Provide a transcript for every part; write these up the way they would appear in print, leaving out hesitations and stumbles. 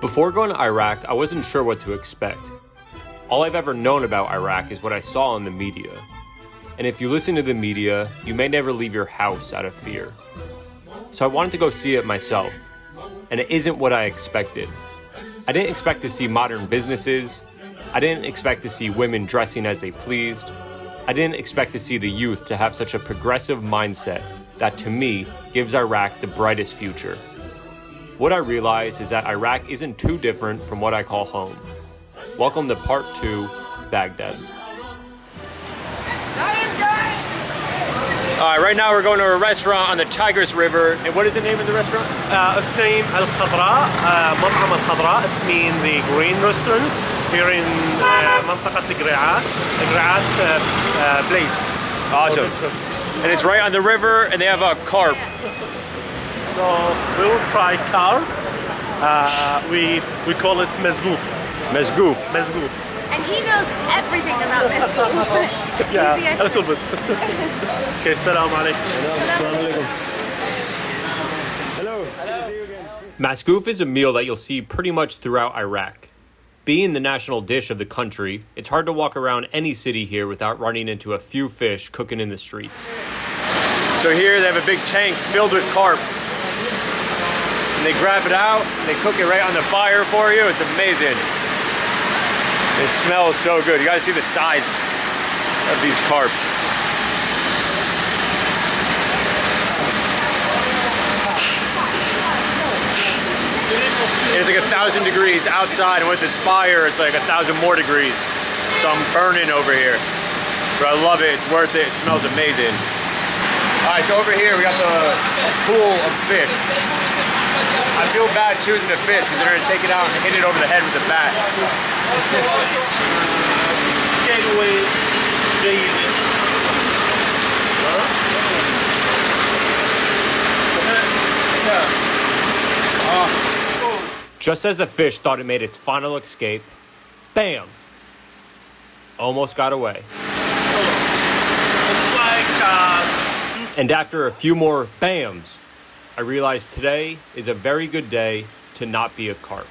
Before going to Iraq, I wasn't sure what to expect. All I've ever known about Iraq is what I saw in the media. And if you listen to the media, you may never leave your house out of fear. So I wanted to go see it myself, and it isn't what I expected. I didn't expect to see modern businesses. I didn't expect to see women dressing as they pleased. I didn't expect to see the youth to have such a progressive mindset that, to me, gives Iraq the brightest future. What I realized is that Iraq isn't too different from what I call home. Welcome to part 2, Baghdad. Right now we're going to a restaurant on the Tigris River. And what is the name of the restaurant? It's named Al-Khadra, مطعم Al-Khadra. It's mean the green restaurants here in منطقة القريعات place. Awesome. And it's right on the river, and they have a carp. So we will try carp. We call it Masgouf. Masgouf. Masgouf. And he knows everything about Masgouf. Yeah, a little bit. Okay, salam alaikum. Hello. Masgouf is a meal that you'll see pretty much throughout Iraq. Being the national dish of the country, it's hard to walk around any city here without running into a few fish cooking in the streets. So here they have a big tank filled with carp. And they grab it out, and they cook it right on the fire for you. It's amazing. It smells so good. You guys see the size of these carp. It's like 1,000 degrees outside, and with this fire, it's like 1,000 more degrees. So I'm burning over here. But I love it. It's worth it. It smells amazing. All right, so over here we got the pool of fish. I feel bad choosing a fish because they're going to take it out and hit it over the head with a bat. Just as the fish thought it made its final escape, bam! Almost got away. It's like And after a few more bams, I realized today is a very good day to not be a carp.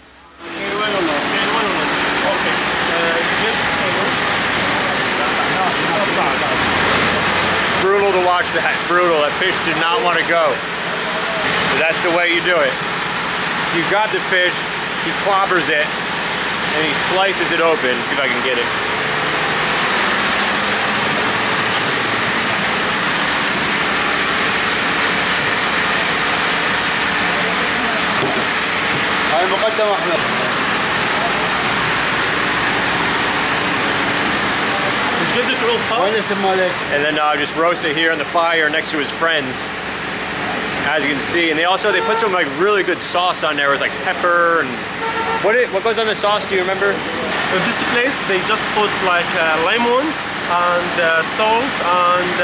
Brutal to watch that, brutal. That fish did not want to go. But that's the way you do it. You grab the fish, he clobbers it, and he slices it open. See if I can get it. And then just roast it here on the fire next to his friends, as you can see. And they put some like really good sauce on there with like pepper and what goes on the sauce? Do you remember? In this place they just put like lemon and salt and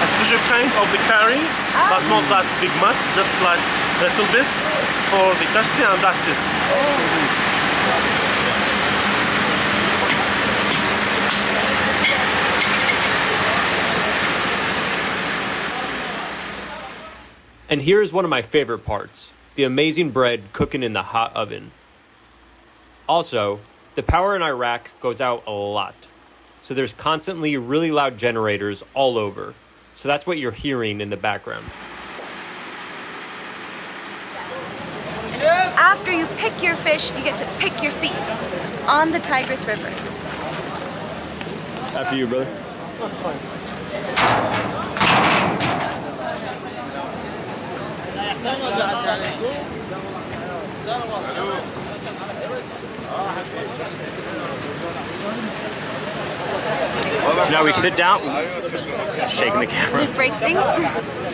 a special kind of the curry, but not that big much, just like little bits for the tasty, and that's it. And here's one of my favorite parts, the amazing bread cooking in the hot oven. Also, the power in Iraq goes out a lot. So there's constantly really loud generators all over. So that's what you're hearing in the background. After you pick your fish, you get to pick your seat on the Tigris River. After you, brother. That's fine. So now we sit down, shaking the camera. It breaks things.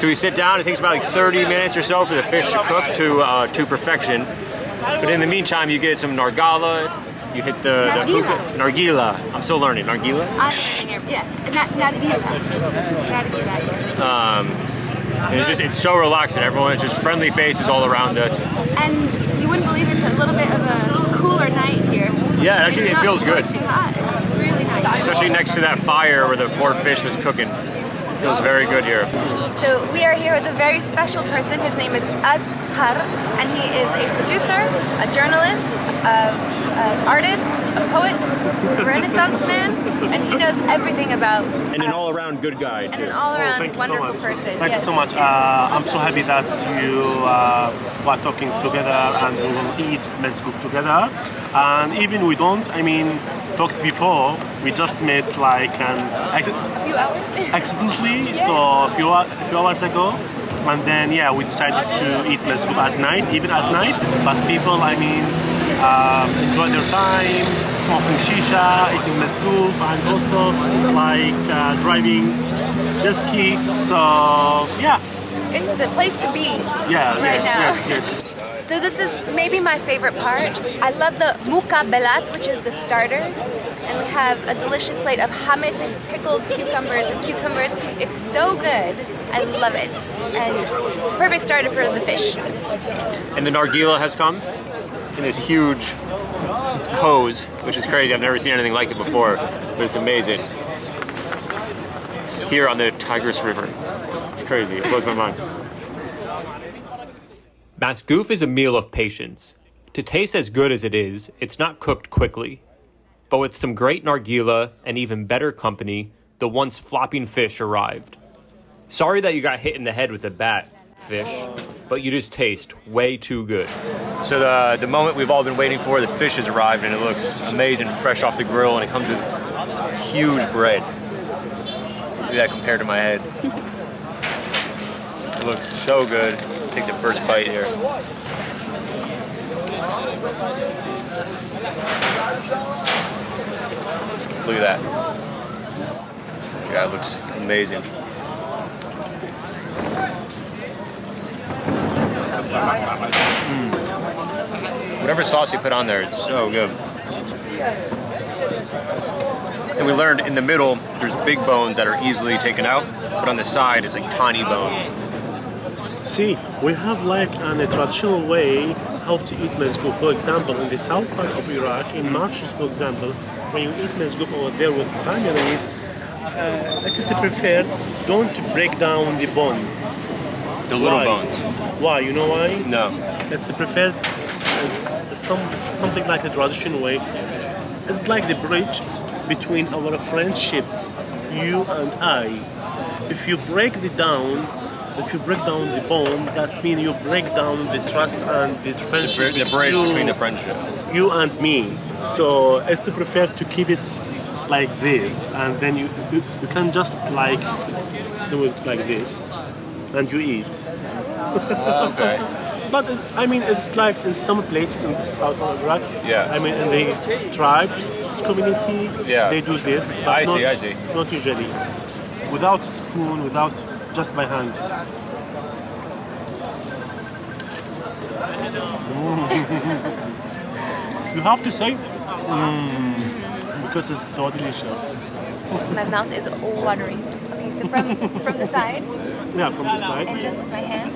So we sit down, it takes about like 30 minutes or so for the fish to cook to perfection. But in the meantime, you get some nargala, you hit the hookah. Nargila. I'm still learning. Nargila? I'm learning it, yeah. Nargila, yes. And it's so relaxing. Everyone, it's just friendly faces all around us. And you wouldn't believe it's a little bit of a cooler night here. Yeah, actually, it feels good. It's not hot. It's really nice. Especially next to that fire where the poor fish was cooking. It feels very good here. So we are here with a very special person. His name is Azhar, and he is a producer, a journalist, an artist, a poet, a Renaissance man, and he knows everything about. And an all-around good guy, too. And an all-around Thank you wonderful so much. person. Thank yes. you so much. I'm so happy that you are talking together and we will eat Masgouf together. And even we don't, talked before, we just met like A few hours. accidentally, Yeah. so a few hours ago. And then we decided to eat Masgouf at night, even at night. But people, enjoy their time, smoking shisha, eating Masgouf, and also driving jet ski. So yeah. It's the place to be right now. Yes. So this is maybe my favorite part. I love the mukabelat, which is the starters. And we have a delicious plate of hummus and pickled cucumbers and cucumbers. It's so good. I love it. And it's a perfect starter for the fish. And the nargila has come in this huge hose, which is crazy. I've never seen anything like it before, but it's amazing. Here on the Tigris River. It's crazy. It blows my mind. Masgouf is a meal of patience. To taste as good as it is, it's not cooked quickly. But with some great nargila and even better company, the once flopping fish arrived. Sorry that you got hit in the head with a bat, fish, but you just taste way too good. So the moment we've all been waiting for, the fish has arrived and it looks amazing, fresh off the grill, and it comes with huge bread. Look at that compared to my head. It looks so good. Take the first bite here. Look at that. Yeah, it looks amazing. Whatever sauce you put on there, it's so good. And we learned in the middle, there's big bones that are easily taken out, but on the side, it's like tiny bones. See, we have a traditional way how to eat Masgouf. For example, in the south part of Iraq, in marshes, for example, when you eat Masgouf over there with families, it is preferred don't break down the bone. The little Why? bones. Why? You know why? No. It's the preferred, something like a traditional way. It's like the bridge between our friendship, you and I. If you break the bone, that means you break down the trust and the friendship. The bridge between the friendship. You and me. So it's preferred to keep it like this, and then you can just do it like this, and you eat. Okay. But it's like in some places in the south of Iraq. Yeah. In the tribes community, Yeah. they do this. But I see. Not usually. Without a spoon, just by hand. You have to say, because it's so delicious. My mouth is watering. Okay, so from the side Yeah, from the side. and just with my hand.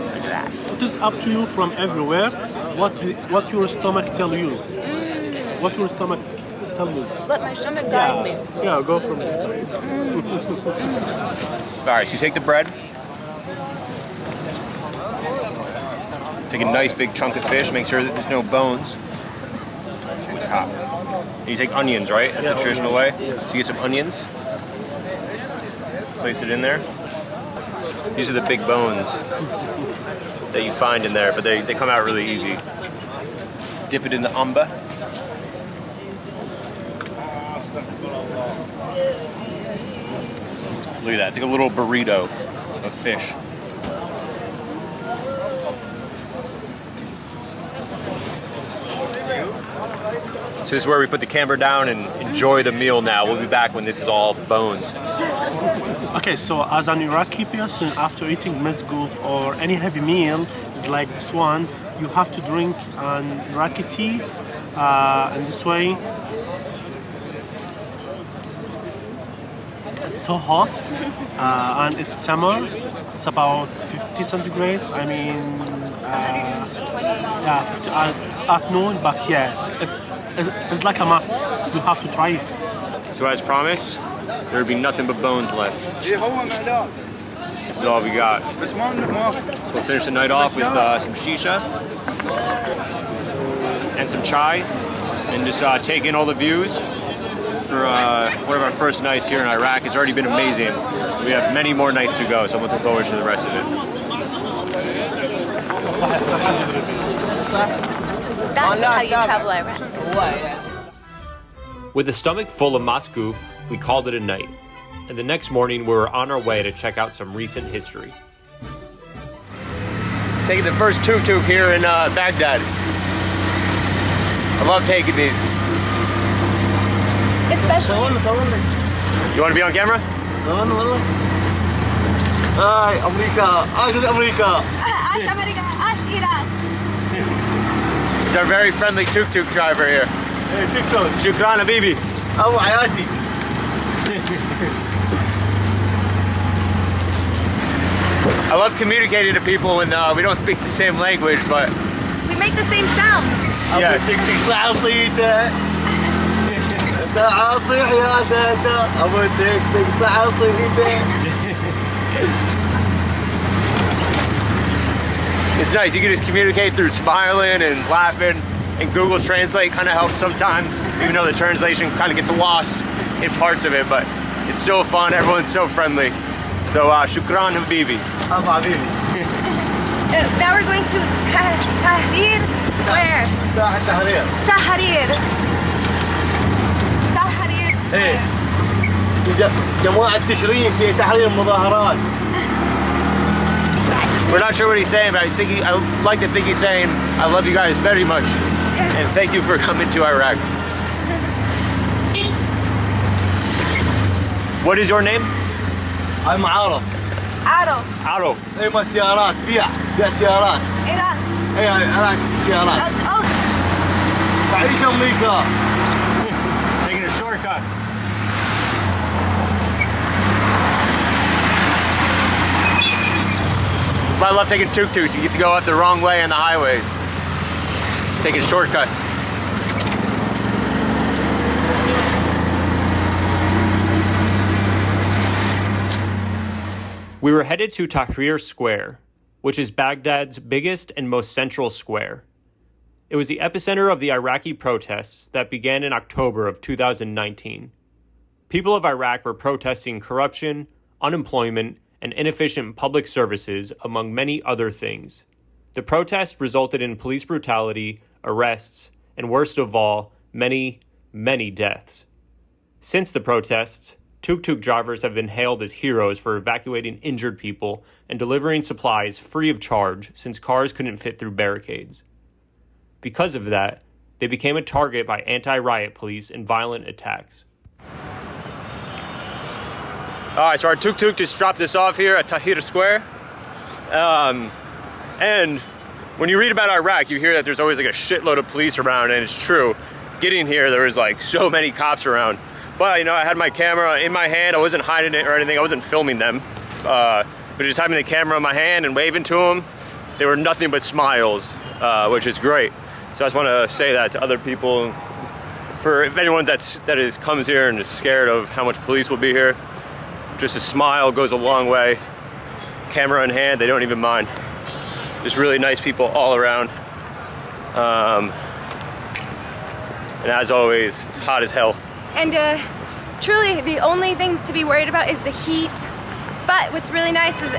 Look at that. It is up to you from everywhere. What your stomach tell you. What your stomach tell you. Let my stomach guide me. Yeah, go from this side. All right, so you take the bread. Take a nice big chunk of fish, make sure that there's no bones. It's hot. And you take onions, right? That's the traditional way. Yes. So you get some onions. Place it in there. These are the big bones that you find in there, but they come out really easy. Dip it in the amba. Look at that, it's like a little burrito of fish. So this is where we put the camera down and enjoy the meal now. We'll be back when this is all bones. Okay, so as an Iraqi person, after eating Masgouf or any heavy meal, it's like this one, you have to drink an Iraqi tea, and this way, it's so hot, and it's summer. It's about 50 centigrades. I mean, yeah, 50 at noon. But yeah, it's like a must. You have to try it. So as promised, there would be nothing but bones left. This is all we got. So we'll finish the night off with some shisha and some chai, and just take in all the views for one of our first nights here in Iraq. It's already been amazing. We have many more nights to go, so I'm looking forward to the rest of it. That's how you travel Iraq. With a stomach full of Masgouf, we called it a night. And the next morning, we were on our way to check out some recent history. Taking the first tuk-tuk here in Baghdad. I love taking these. Especially. You want to be on camera? هاي أمريكا عاش أمريكا عاش أمريكا عاش إيران. He's our very friendly tuk-tuk driver here. Hey, TikTok Shukran, habibi. أبو حياتي. I love communicating to people when we don't speak the same language, but We make the same sounds. yes. أبو تيك صعصيته تعاصيح يا سادة أبو تيك صعصيته. It's nice. You can just communicate through smiling and laughing, and Google Translate kind of helps sometimes, even though the translation kind of gets lost in parts of it, but it's still fun. Everyone's so friendly. So, shukran habibi. أبو حبيبي. Now we're going to Tahrir Square. ساحة تحرير. Tahrir. Tahrir إيه. Square. جماعة تشرين في تحرير مظاهرات. We're not sure what he's saying, but I like to think he's saying, I love you guys very much, and thank you for coming to Iraq. What is your name? هاي معارض. Aro. Aro. إيه ما سيارات بيع سيارات. Iran. إيه هاي سيارات. Oh. تعيش أمريكا. Taking a shortcut. That's why I love taking tuk-tuks. You get to go up the wrong way on the highways. Taking shortcuts. We were headed to Tahrir Square, which is Baghdad's biggest and most central square. It was the epicenter of the Iraqi protests that began in October of 2019. People of Iraq were protesting corruption, unemployment, and inefficient public services, among many other things. The protest resulted in police brutality, arrests, and worst of all, many, many deaths. Since the protests, tuk-tuk drivers have been hailed as heroes for evacuating injured people and delivering supplies free of charge since cars couldn't fit through barricades. Because of that, they became a target by anti-riot police in violent attacks. Alright, so our tuk-tuk just dropped us off here at Tahrir Square. And when you read about Iraq, you hear that there's always like a shitload of police around, and it's true. Getting here, there was like so many cops around. But, you know, I had my camera in my hand. I wasn't hiding it or anything. I wasn't filming them. But just having the camera in my hand and waving to them, they were nothing but smiles, which is great. So I just want to say that to other people. For if anyone that comes here and is scared of how much police will be here, just a smile goes a long way. Camera in hand, they don't even mind. Just really nice people all around. And as always, it's hot as hell. And truly, the only thing to be worried about is the heat. But what's really nice is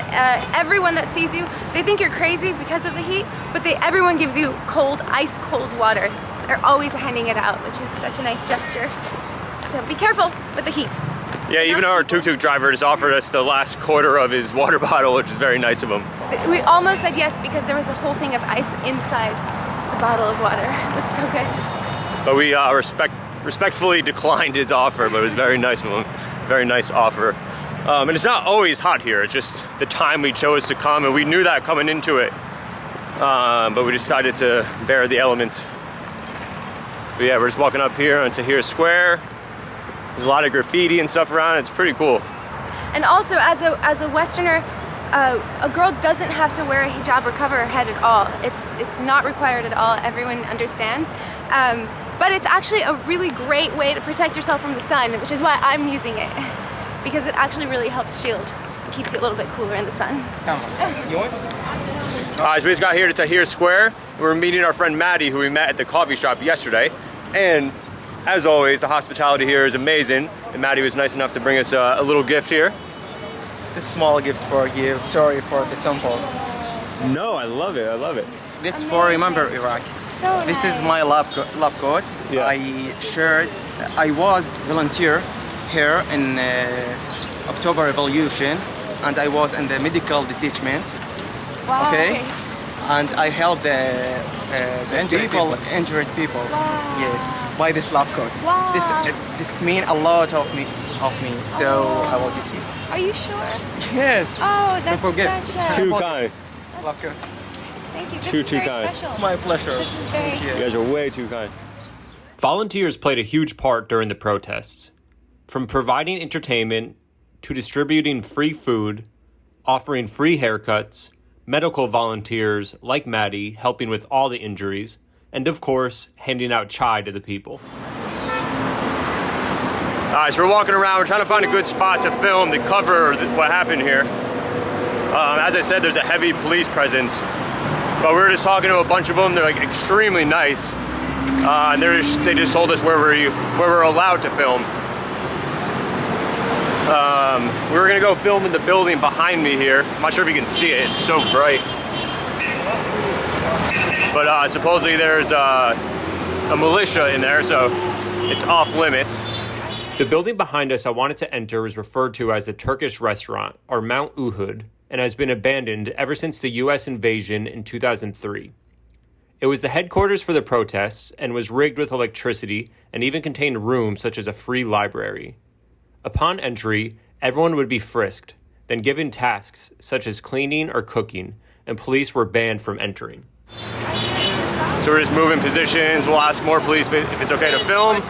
everyone that sees you, they think you're crazy because of the heat, but everyone gives you cold, ice cold water. They're always handing it out, which is such a nice gesture. So be careful with the heat. Yeah, even our tuk-tuk driver just offered us the last quarter of his water bottle, which is very nice of him. We almost said yes because there was a whole thing of ice inside the bottle of water. It's so good. But we respectfully declined his offer, but it was very nice of him. Very nice offer. And it's not always hot here. It's just the time we chose to come, and we knew that coming into it. But we decided to bear the elements. But yeah, we're just walking up here on Tahrir Square. There's a lot of graffiti and stuff around. It's pretty cool. And also, as a Westerner, a girl doesn't have to wear a hijab or cover her head at all. It's not required at all. Everyone understands. But it's actually a really great way to protect yourself from the sun, which is why I'm using it, because it actually really helps shield. It keeps you a little bit cooler in the sun. So we just got here to Tahrir Square. We're meeting our friend Maddie, who we met at the coffee shop yesterday. And as always, the hospitality here is amazing. And Maddie was nice enough to bring us a little gift here. A small gift for you. Sorry for the sample. No, I love it. I love it. This for Remember Iraq. So This nice. is my lab coat. Yeah. I was volunteer here in October Revolution, and I was in the medical detachment. Wow, Okay. And I helped the injured people. Wow. Yes, by this lab coat. Wow. This mean a lot of me. So I will give you. Are you sure? Yes. Oh, that's Simple gift. such a... Too kind. Lab coat. Thank you. This Too is very kind. special. My pleasure. This is very... Thank you. You guys are way too kind. Volunteers played a huge part during the protests. From providing entertainment to distributing free food, offering free haircuts, medical volunteers like Maddie helping with all the injuries, and of course, handing out chai to the people. Alright, so we're walking around, we're trying to find a good spot to film, to cover what happened here. As I said, there's a heavy police presence, but we were just talking to a bunch of them. They're like extremely nice, and they just told us where we're allowed to film. We were gonna go film in the building behind me here. I'm not sure if you can see it, it's so bright. But supposedly there's a militia in there, so it's off limits. The building behind us I wanted to enter is referred to as a Turkish restaurant, or Mount Uhud, and has been abandoned ever since the US invasion in 2003. It was the headquarters for the protests and was rigged with electricity and even contained rooms such as a free library. Upon entry, everyone would be frisked, then given tasks such as cleaning or cooking, and police were banned from entering. So we're just moving positions. We'll ask more police if it's okay to film.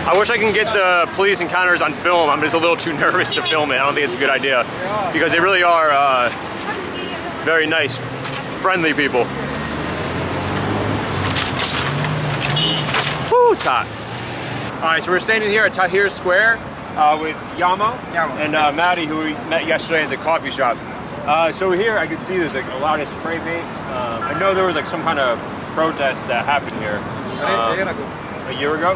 I wish I can get the police encounters on film. I'm just a little too nervous to film it. I don't think it's a good idea because they really are very nice, friendly people. Woo, it's hot. All right, so we're standing here at Tahrir Square with Yamo and Maddie, who we met yesterday at the coffee shop. So here I can see there's like a lot of spray paint. I know there was like some kind of protest that happened here a year ago.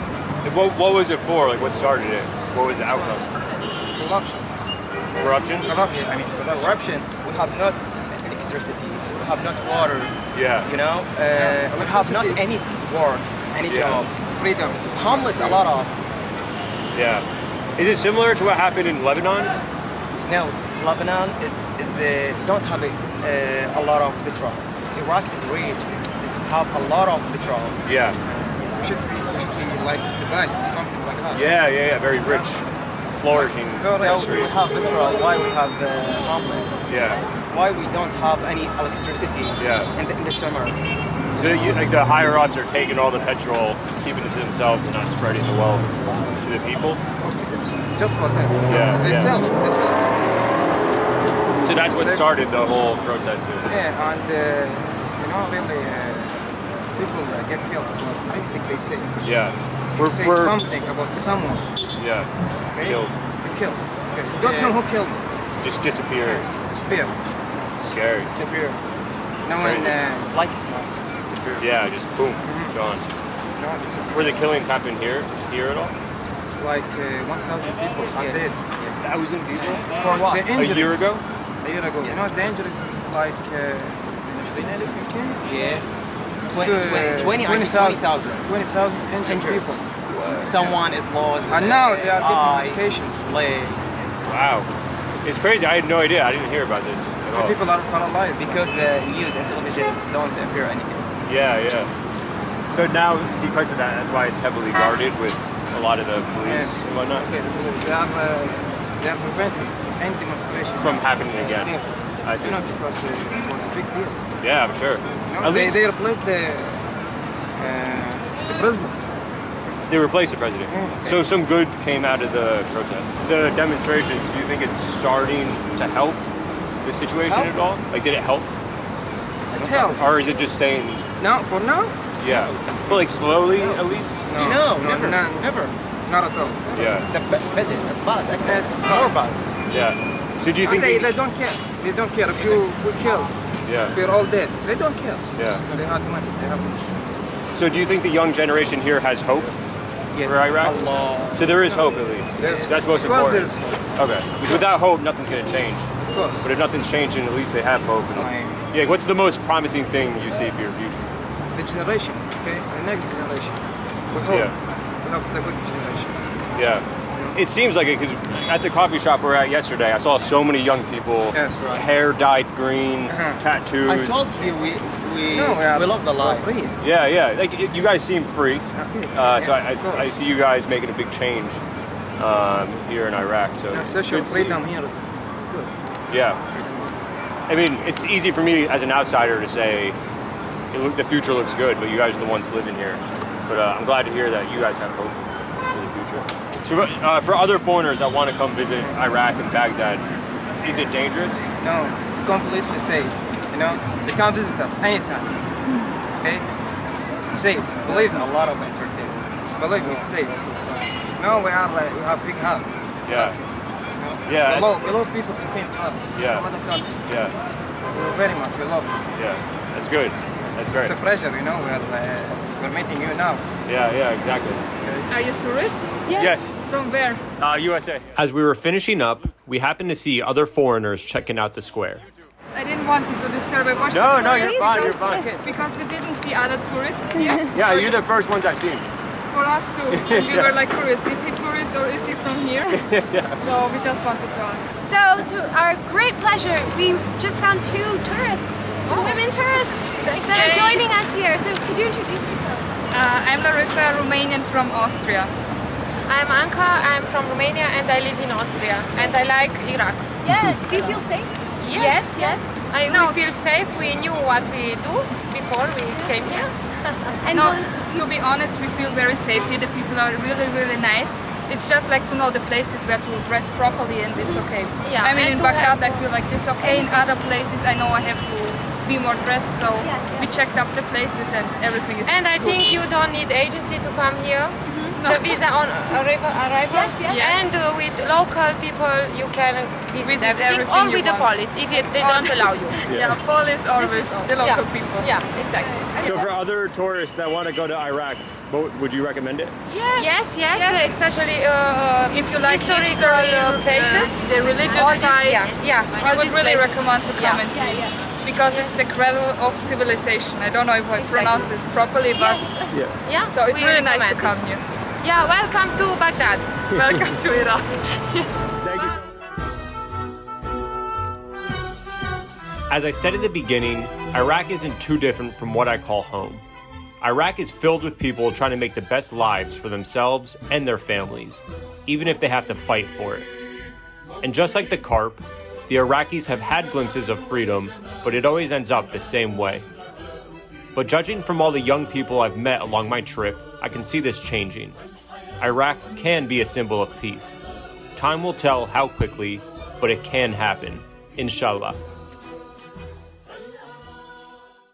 What was it for? Like, what started it? What was the outcome? Corruption. Corruption? Corruption. I mean, corruption. We have not electricity. We have not water. Yeah. You know, we have not any work, any job. Freedom. Homeless, a lot of. Yeah. Is it similar to what happened in Lebanon? No, Lebanon is don't have a lot of petrol. Iraq is rich. It's have a lot of petrol. Yeah. We should be like Dubai or something like that. Yeah. Very rich, flourishing So we country. have petrol. Why we have homeless? Yeah. Why we don't have any electricity? Yeah. In the summer. So like the higher ups are taking all the petrol, keeping it to themselves, and not spreading the wealth to the people. It's just for them. Yeah, They yeah. sell. They sell. So that's what started the whole protest. Yeah, and you know, really, people get killed for anything they say. Yeah. Say something about someone. Yeah. Okay? Killed. They killed. Okay. You don't know who killed it. Just disappeared. Yes, disappear. Scary. Disappear. No one. It's like smoke. Disappear. Yeah, just boom, gone. No, this is. Were the killings happen here at all? It's like 1,000 people are Yes. dead. 1,000 people? For what? The A injuries, year ago? A year ago. You know, the injuries is like. Yes. 20,000 20,000 injured people. Someone is lost. And now they are eye, getting medications. leg, Wow. It's crazy. I had no idea. I didn't hear about this at The all. people are paralyzed. because the news and television don't appear anything. Yeah. So now, because of that, that's why it's heavily guarded with a lot of the police Yeah. and whatnot They are preventing any demonstration from happening again. Yes. I see. You know, because it was a big deal. Yeah, I'm sure. You know, At least, they replaced the president. They replaced the president. Okay. So some good came out of the protest. The demonstrations, do you think it's starting to help the situation Help? at all? Like, did it help? It's help. Or is it just staying, Now, for now? yeah, but like slowly at least? No, never. Not at all. Yeah, Bad. That's More bad. yeah. So do you think They don't care. They don't care if we kill. yeah, If we're all dead. They don't care. yeah. They have money. They have money. So do you think the young generation here has hope Yes. for Iraq? Allah. So there is hope at least. There's- That's most of course important. there's hope. Okay. Because without hope, nothing's going to change. Of course. But if nothing's changing, at least they have hope. Yeah. What's the most promising thing you see for your future? The generation, okay? The next generation. We hope. Yeah. We hope it's a good generation. Yeah. It seems like it because at the coffee shop we were at yesterday, I saw so many young people, Yes. hair dyed green, tattoos. I told you we we love the life. Free. Yeah, yeah. Like you guys seem free. Okay. So Yes, of course. I see you guys making a big change here in Iraq. So Yeah, it's social good to see. freedom here is good. Yeah. I mean, it's easy for me as an outsider to say the future looks good, but you guys are the ones living here. But I'm glad to hear that you guys have hope for the future. So for other foreigners that want to come visit Iraq and Baghdad, is it dangerous? No, it's completely safe. You know, they can visit us anytime. Okay? It's safe. Believe There's me. a lot of entertainment. Believe me, it's safe. No, we have big hearts. Yeah. We Yeah. love people to come to us Yeah. from other countries. Yeah. Very much. We love it. Yeah. That's good. That's It's great. a pleasure, you know. We're meeting you now. Yeah. Yeah. Exactly. Are you tourist? Yes. From where? USA. As we were finishing up, we happened to see other foreigners checking out the square. I didn't want you to disturb. I watched No, the no, story you're fine. You're because- fine. Because we didn't see other tourists here. Yeah, you're the first ones I've seen. For us too. And we were like curious, is he tourist or is he from here? So we just wanted to ask. So, to our great pleasure, we just found two tourists, two women tourists that are joining us here. So, could you introduce yourself? I'm Larissa, Romanian from Austria. I'm Anka, I'm from Romania and I live in Austria and I like Iraq. Yes. Do you feel safe? Yes. We feel safe, we knew what we do before we came here. And No, will- to be honest, we feel very safe here. The people are really, really nice. It's just like to know the places where to dress properly and it's okay. Yeah, I mean, and in to Baghdad, have- I feel like this okay. In other places, I know I have to be more dressed. So we checked up the places and everything is And I good. think you don't need agency to come here. No. The visa on arrival. Yes. And with local people you can visit everything or you with the want. police if they don't allow you. Yeah, police or with the local people. Yeah, exactly. So for other tourists that want to go to Iraq, would you recommend it? Yes, especially If you like historical history, places. the religious All these- sites, yeah, I all would these really places. recommend to come and see. Because it's the cradle of civilization. I don't know if I pronounce it properly, but Yeah, so it's we really nice to recommend come it. here. Yeah, welcome to Baghdad. Welcome to Iraq. Yes. Thank you so much. As I said in the beginning, Iraq isn't too different from what I call home. Iraq is filled with people trying to make the best lives for themselves and their families, even if they have to fight for it. And just like the carp, the Iraqis have had glimpses of freedom, but it always ends up the same way. But judging from all the young people I've met along my trip, I can see this changing. Iraq can be a symbol of peace. Time will tell how quickly, but it can happen. Inshallah.